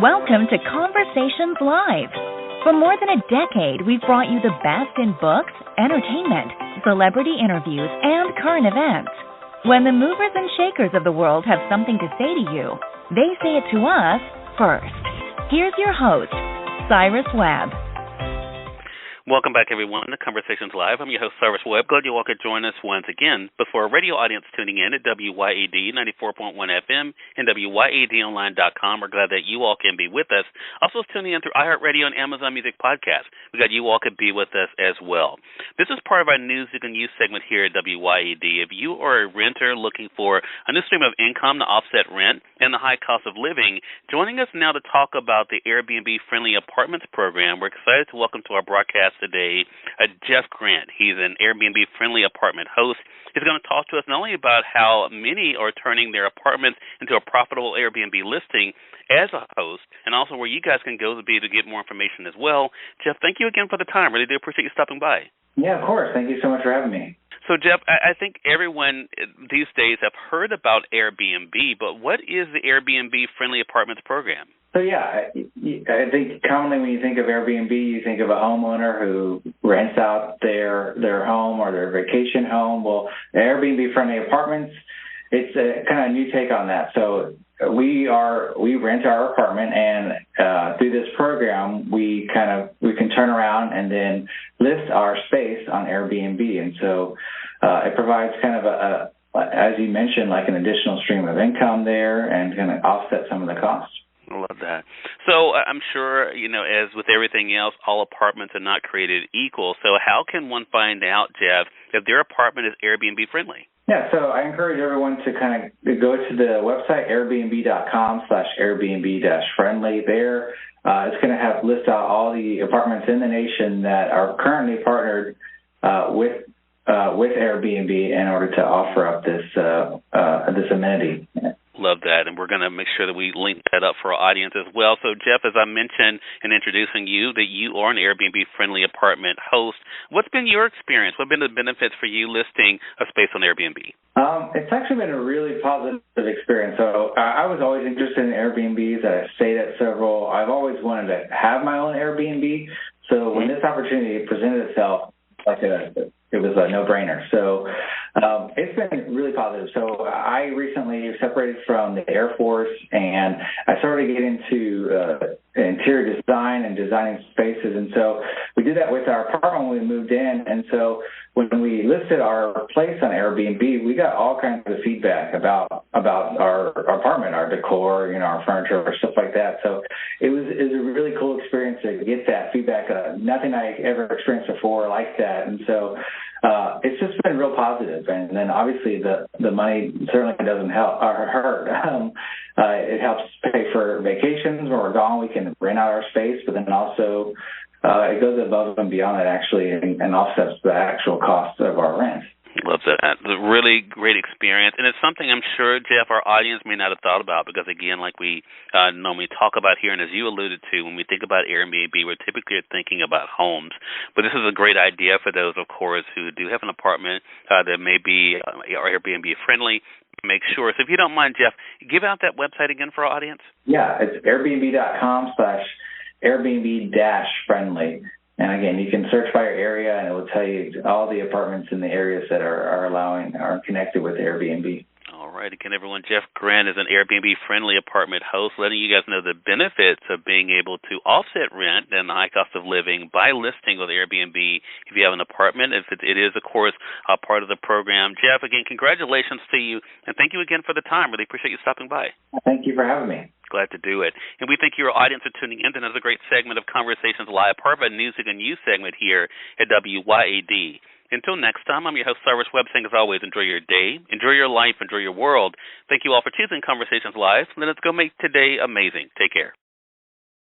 Welcome to Conversations Live. For more than a decade, we've brought you the best in books, entertainment, celebrity interviews, and current events. When the movers and shakers of the world have something to say to you, they say it to us first. Here's your host, Cyrus Webb. Welcome back, everyone, to Conversations Live. I'm your host, Cyrus Webb. Glad you all could join us once again. But for a radio audience tuning in at WYAD 94.1 FM and WYADonline.com, we're glad that you all can be with us. Also tuning in through iHeartRadio and Amazon Music Podcast. We're glad you all could be with us as well. This is part of our News You Can Use segment here at WYAD. If you are a renter looking for a new stream of income to offset rent and the high cost of living, joining us now to talk about the Airbnb Friendly Apartments program, we're excited to welcome to our broadcast today Jeff Grant. He's an Airbnb Friendly Apartment Host. He's going to talk to us not only about how many are turning their apartments into a profitable Airbnb listing as a host, and also where you guys can go to get more information as well. Jeff, thank you again for the time. Really do appreciate you stopping by. Yeah, of course. Thank you so much for having me. So, Jeff, I think everyone these days have heard about Airbnb, but what is the Airbnb Friendly Apartments program? So, yeah, I think commonly when you think of Airbnb, you think of a homeowner who rents out their home or their vacation home. Well, Airbnb Friendly Apartments, it's a kind of new take on that. So we rent our apartment, and through this program, we can turn around and then list our space on Airbnb. And so it provides kind of as you mentioned, like an additional stream of income there and kind of offset some of the costs. I love that. So I'm sure, as with everything else, all apartments are not created equal. So how can one find out, Jeff, if their apartment is Airbnb friendly? Yeah, so I encourage everyone to kind of go to the website, airbnb.com/Airbnb-friendly. There, it's going to have list out all the apartments in the nation that are currently partnered with Airbnb in order to offer up this amenity. Love that, and we're going to make sure that we link that up for our audience as well. So, Jeff, as I mentioned in introducing you, that you are an Airbnb-friendly apartment host. What's been your experience? What have been the benefits for you listing a space on Airbnb? It's actually been a really positive experience. So I was always interested in Airbnbs. I stayed at several. I've always wanted to have my own Airbnb. So when this opportunity presented itself, it was a no-brainer. So it's been really positive. So I recently separated from the Air Force, and I started to get into interior design and designing spaces. And so we did that with our apartment when we moved in. And so when we listed our place on Airbnb, we got all kinds of feedback about our apartment, our decor, our furniture, or stuff like that. So it was a really cool experience to get that feedback. Nothing I ever experienced before like that. And so it's just been real positive. And then obviously the money certainly doesn't help or hurt. It helps pay for vacations. When we're gone, we can rent out our space, but then also it goes above and beyond that actually and offsets the actual cost of our rent. Love that. It's a really great experience, and it's something I'm sure, Jeff, our audience may not have thought about because, again, like we normally talk about here, and as you alluded to, when we think about Airbnb, we're typically thinking about homes. But this is a great idea for those, of course, who do have an apartment that may be Airbnb friendly. Make sure. So if you don't mind, Jeff, give out that website again for our audience. Yeah, it's airbnb.com/Airbnb-friendly. And again, you can search by your area, and it will tell you all the apartments in the areas that are connected with Airbnb. All right. Again, everyone, Jeff Grant is an Airbnb-friendly apartment host, letting you guys know the benefits of being able to offset rent and the high cost of living by listing with Airbnb if you have an apartment. If it is, of course, a part of the program. Jeff, again, congratulations to you, and thank you again for the time. Really appreciate you stopping by. Thank you for having me. Glad to do it. And we thank your audience for tuning in to another great segment of Conversations Live, part of a News You Can Use segment here at WYAD. Until next time, I'm your host, Cyrus Webb, saying as always, enjoy your day, enjoy your life, enjoy your world. Thank you all for choosing Conversations Live. Let's go make today amazing. Take care.